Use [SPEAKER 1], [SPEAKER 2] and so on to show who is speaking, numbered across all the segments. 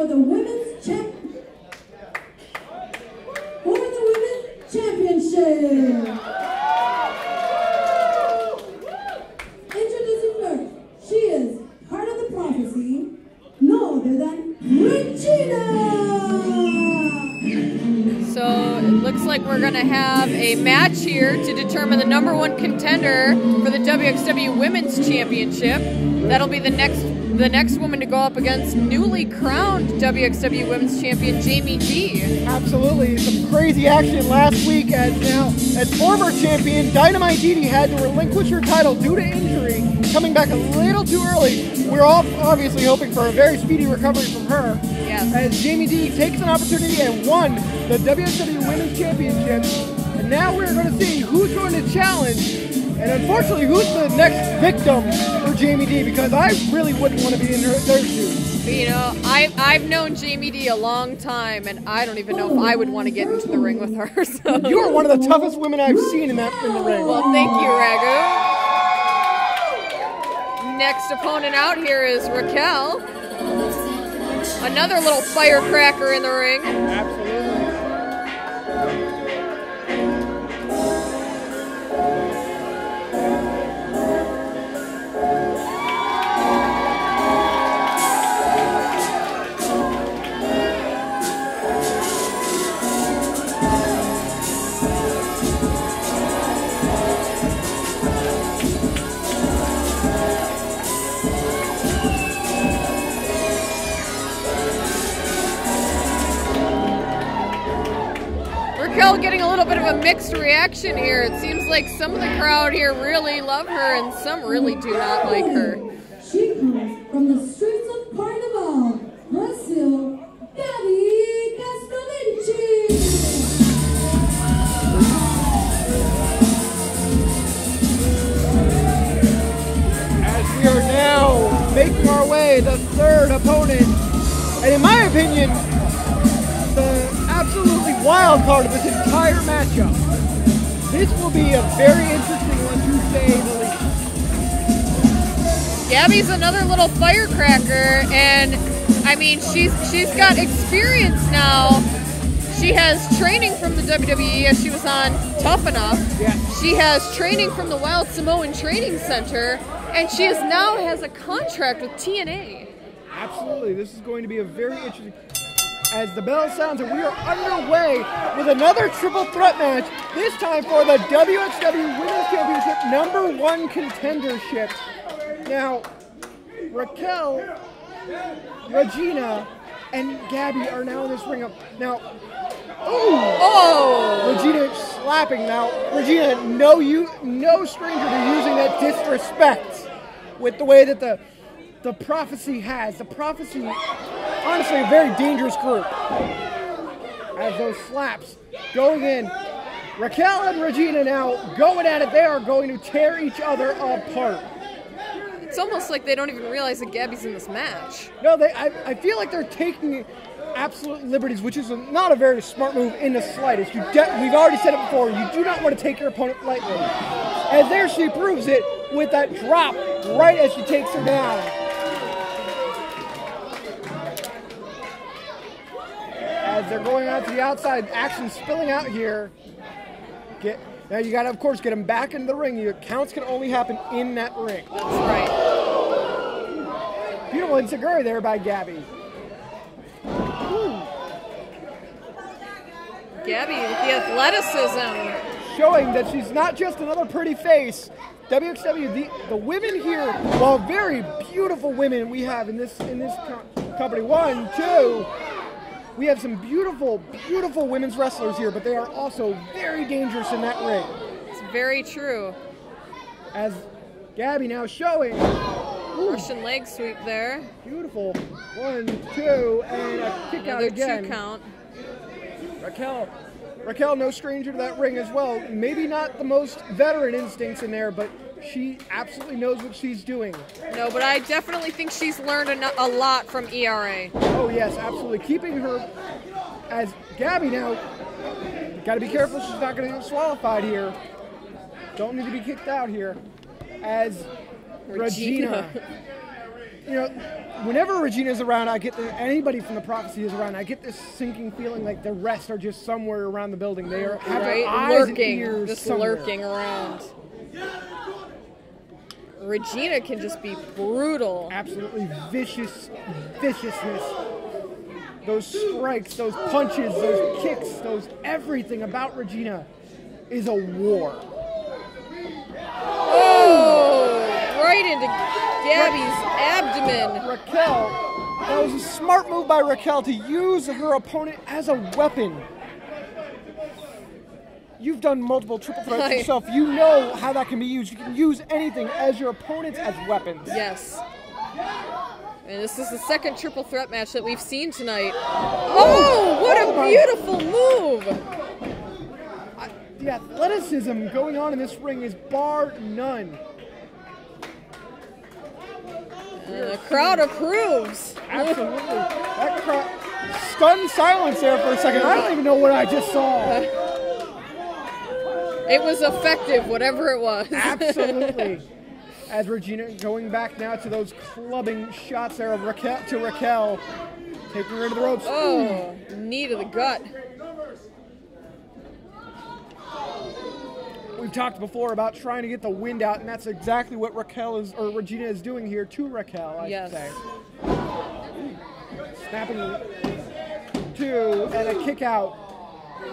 [SPEAKER 1] for the women's championship. Introducing first, she is part of the prophecy, no other than Regina.
[SPEAKER 2] So it looks like we're going to have a match here to determine the #1 contender for the WXW Women's Championship. That'll be the next woman to go up against newly crowned WXW Women's Champion Jamie D.
[SPEAKER 3] Absolutely, some crazy action last week as former champion Dynamite Dee Dee had to relinquish her title due to injury, coming back a little too early. We're all obviously hoping for a very speedy recovery from her.
[SPEAKER 2] Yes.
[SPEAKER 3] As Jamie D takes an opportunity and won the WXW Women's Championship. And now we're going to see who's going to challenge, and unfortunately who's the next victim for Jamie D, because I really wouldn't want to be in their shoes.
[SPEAKER 2] You know, I've known Jamie D a long time, and I don't even know if I would want to get into the ring with her. So.
[SPEAKER 3] You are one of the toughest women I've seen in the ring.
[SPEAKER 2] Well, thank you, Ragu. Next opponent out here is Raquel. Another little firecracker in the ring.
[SPEAKER 3] Absolutely.
[SPEAKER 2] Raquel getting a little bit of a mixed reaction here. It seems like some of the crowd here really love her and some really do not like her.
[SPEAKER 1] She comes from the streets of Carnival, Brazil, Gabi Castrovinci.
[SPEAKER 3] As we are now making our way, the third opponent, and in my opinion, the absolutely wild card of this entire matchup. This will be a very interesting one, to say the least.
[SPEAKER 2] Gabby's another little firecracker, and I mean she's got experience now. She has training from the WWE as she was on Tough Enough.
[SPEAKER 3] Yeah.
[SPEAKER 2] She has training from the Wild Samoan Training Center, and she now has a contract with TNA.
[SPEAKER 3] Absolutely, this is going to be a very interesting. As the bell sounds, and we are underway with another triple threat match, this time for the WXW Women's Championship #1 contendership. Now, Raquel, Regina, and Gabby are now in this ring up. Now,
[SPEAKER 2] Oh!
[SPEAKER 3] Regina slapping. Now, Regina, no stranger to using that disrespect with the way that the prophecy has. The prophecy, honestly, a very dangerous group. As those slaps going in. Raquel and Regina now going at it. They are going to tear each other apart.
[SPEAKER 2] It's almost like they don't even realize that Gabby's in this match.
[SPEAKER 3] No, I feel like they're taking absolute liberties, which is not a very smart move in the slightest. We've already said it before, you do not want to take your opponent lightly. And there she proves it with that drop right as she takes her down. As they're going out to the outside, action spilling out here. Now you got to, of course, get them back into the ring. Your counts can only happen in that ring.
[SPEAKER 2] That's right.
[SPEAKER 3] Beautiful enziguri there by Gabby.
[SPEAKER 2] Gabby with the athleticism.
[SPEAKER 3] Showing that she's not just another pretty face. WXW, the women here, while very beautiful women we have in this company. 1, 2. We have some beautiful, beautiful women's wrestlers here, but they are also very dangerous in that ring.
[SPEAKER 2] It's very true.
[SPEAKER 3] As Gabby now showing.
[SPEAKER 2] Russian leg sweep there.
[SPEAKER 3] Beautiful. 1, 2, and a kick out again.
[SPEAKER 2] 2 count.
[SPEAKER 3] Raquel, no stranger to that ring as well. Maybe not the most veteran instincts in there, but she absolutely knows what she's doing.
[SPEAKER 2] No, but I definitely think she's learned a lot from ERA.
[SPEAKER 3] Oh, yes, absolutely. Keeping her as Gabby now. Got to be careful she's not going to get disqualified here. Don't need to be kicked out here. As Regina. you know, whenever Regina's around, anybody from the Prophecy is around, I get this sinking feeling like the rest are just somewhere around the building. They have their eyes and ears
[SPEAKER 2] just
[SPEAKER 3] somewhere.
[SPEAKER 2] lurking around. Regina can just be brutal.
[SPEAKER 3] Absolutely viciousness. Those strikes, those punches, those kicks, everything about Regina is a war.
[SPEAKER 2] Oh, right into Gabi's abdomen.
[SPEAKER 3] Raquel, that was a smart move by Raquel to use her opponent as a weapon. You've done multiple triple threats yourself. You know how that can be used. You can use anything as your opponents as weapons.
[SPEAKER 2] Yes. And this is the second triple threat match that we've seen tonight. Oh, what a beautiful move!
[SPEAKER 3] The athleticism going on in this ring is bar none.
[SPEAKER 2] And the crowd approves.
[SPEAKER 3] Absolutely. That crowd, stunned silence there for a second. I don't even know what I just saw.
[SPEAKER 2] It was effective, whatever it was.
[SPEAKER 3] Absolutely. As Regina going back now to those clubbing shots there of Raquel, taking her to the ropes.
[SPEAKER 2] Oh, knee to the gut.
[SPEAKER 3] We've talked before about trying to get the wind out, and that's exactly what Regina is doing here to Raquel, I should say. Snapping two, and a kick out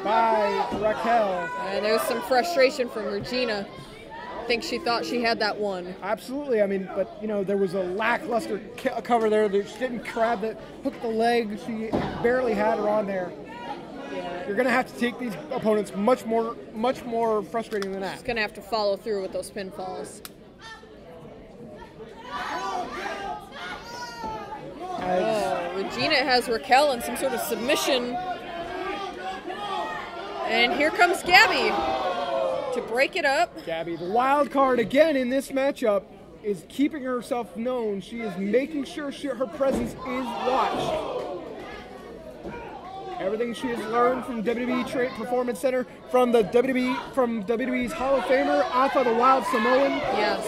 [SPEAKER 3] by Raquel.
[SPEAKER 2] And there's some frustration from Regina. I think she thought she had that one.
[SPEAKER 3] Absolutely. I mean, but, you know, there was a lackluster cover there. She didn't hook the leg. She barely had her on there.
[SPEAKER 2] Yeah.
[SPEAKER 3] You're going to have to take these opponents much more frustrating than that.
[SPEAKER 2] She's going to have to follow through with those pinfalls. Regina has Raquel in some sort of submission. And here comes Gabi to break it up.
[SPEAKER 3] Gabi, the wild card again in this matchup, is keeping herself known. She is making sure her presence is watched. Everything she has learned from WWE Performance Center, from WWE's Hall of Famer, Alpha the Wild Samoan.
[SPEAKER 2] Yes.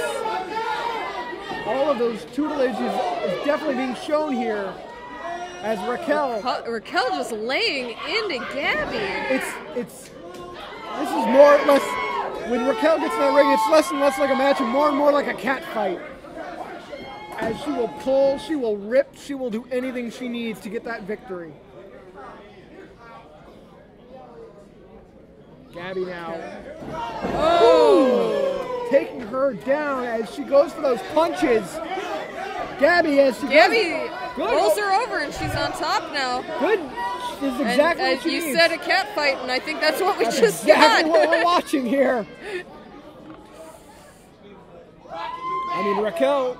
[SPEAKER 3] All of those tutelage is definitely being shown here as Raquel
[SPEAKER 2] just laying into Gabi.
[SPEAKER 3] This is more or less, when Raquel gets in that ring, it's less and less like a match and more like a cat fight. As she will pull, she will rip, she will do anything she needs to get that victory. Gabi now.
[SPEAKER 2] Oh!
[SPEAKER 3] Ooh, taking her down as she goes for those punches. Gabi
[SPEAKER 2] rolls her over and she's on top now.
[SPEAKER 3] Good. This is exactly what she
[SPEAKER 2] needs.
[SPEAKER 3] needs.
[SPEAKER 2] You said a cat fight, and I think that's what we just
[SPEAKER 3] exactly
[SPEAKER 2] got.
[SPEAKER 3] what we're watching here. I mean, Raquel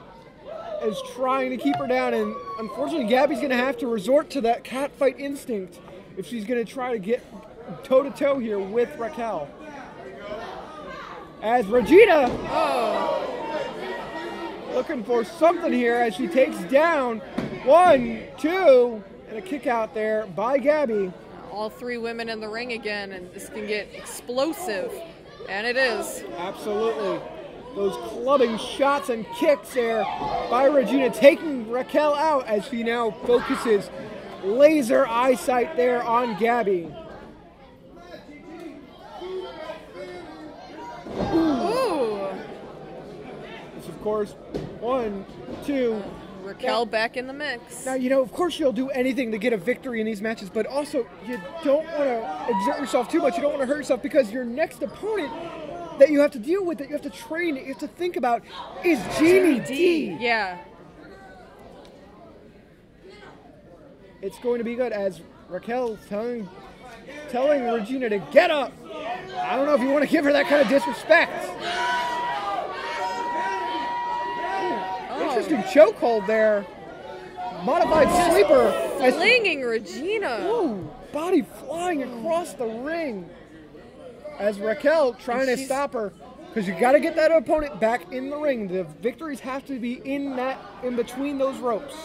[SPEAKER 3] is trying to keep her down, and unfortunately, Gabi's going to have to resort to that cat fight instinct if she's going to try to get toe-to-toe here with Raquel. As Regina looking for something here as she takes down 1, 2, and a kick out there by Gabi.
[SPEAKER 2] All three women in the ring again, and this can get explosive, and it is.
[SPEAKER 3] Absolutely. Those clubbing shots and kicks there by Regina, taking Raquel out as she now focuses laser eyesight there on Gabi.
[SPEAKER 2] Ooh.
[SPEAKER 3] This, of course, 1, 2.
[SPEAKER 2] Raquel back in the mix.
[SPEAKER 3] Now, you know, of course you'll do anything to get a victory in these matches, but also you don't want to exert yourself too much. You don't want to hurt yourself because your next opponent that you have to deal with, that you have to train, that you have to think about, is Jamie D.
[SPEAKER 2] Yeah.
[SPEAKER 3] It's going to be good as Raquel telling Regina to get up. I don't know if you want to give her that kind of disrespect. Interesting chokehold there. Modified sleeper.
[SPEAKER 2] Flinging Regina.
[SPEAKER 3] Ooh, body flying across the ring. As Raquel trying to stop her. Because you got to get that opponent back in the ring. The victories have to be in between those ropes.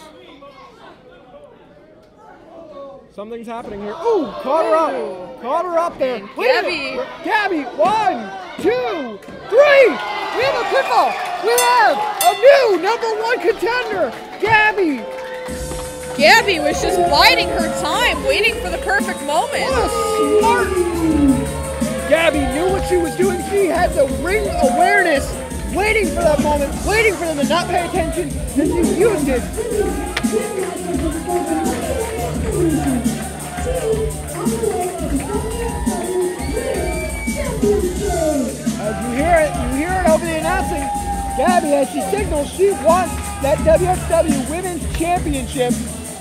[SPEAKER 3] Something's happening here. Ooh, caught her up. Caught her up there.
[SPEAKER 2] Gabi.
[SPEAKER 3] Gabi, 1, 2, 3. We have a pinfall. We have a new #1 contender, Gabi.
[SPEAKER 2] Gabi was just biding her time, waiting for the perfect moment.
[SPEAKER 3] What a smart. Gabi knew what she was doing. She had the ring awareness, waiting for that moment, waiting for them to not pay attention, and she used it. As you hear it over the announcing. Gabi, as she signals, she wants that WXW Women's Championship.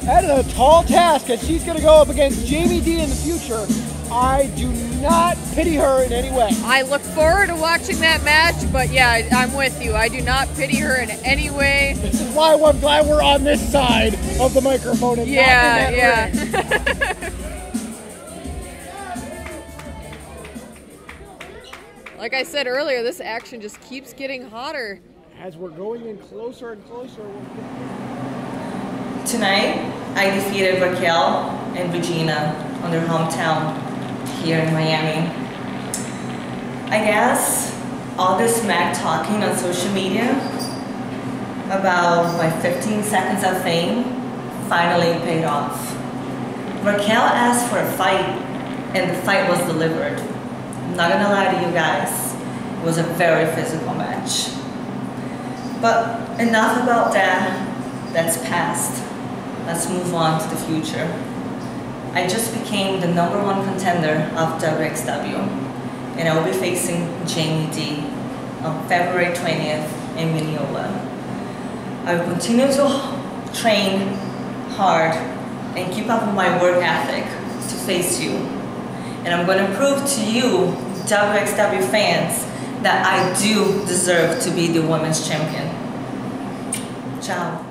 [SPEAKER 3] That is a tall task, as she's going to go up against Jamie D in the future. I do not pity her in any way.
[SPEAKER 2] I look forward to watching that match, but yeah, I'm with you. I do not pity her in any way.
[SPEAKER 3] This is why I'm glad we're on this side of the microphone and not in that ring.
[SPEAKER 2] Like I said earlier, this action just keeps getting hotter.
[SPEAKER 3] As we're going in closer and closer.
[SPEAKER 4] Tonight, I defeated Raquel and Regina on their hometown here in Miami. I guess all this smack talking on social media about my 15 seconds of fame finally paid off. Raquel asked for a fight, and the fight was delivered. I'm not gonna lie to you guys, it was a very physical match. But enough about that, that's past. Let's move on to the future. I just became the #1 contender of WXW, and I will be facing Jamie D on February 20th in Mineola. I will continue to train hard and keep up with my work ethic to face you. And I'm going to prove to you, WXW fans, that I do deserve to be the women's champion. Ciao.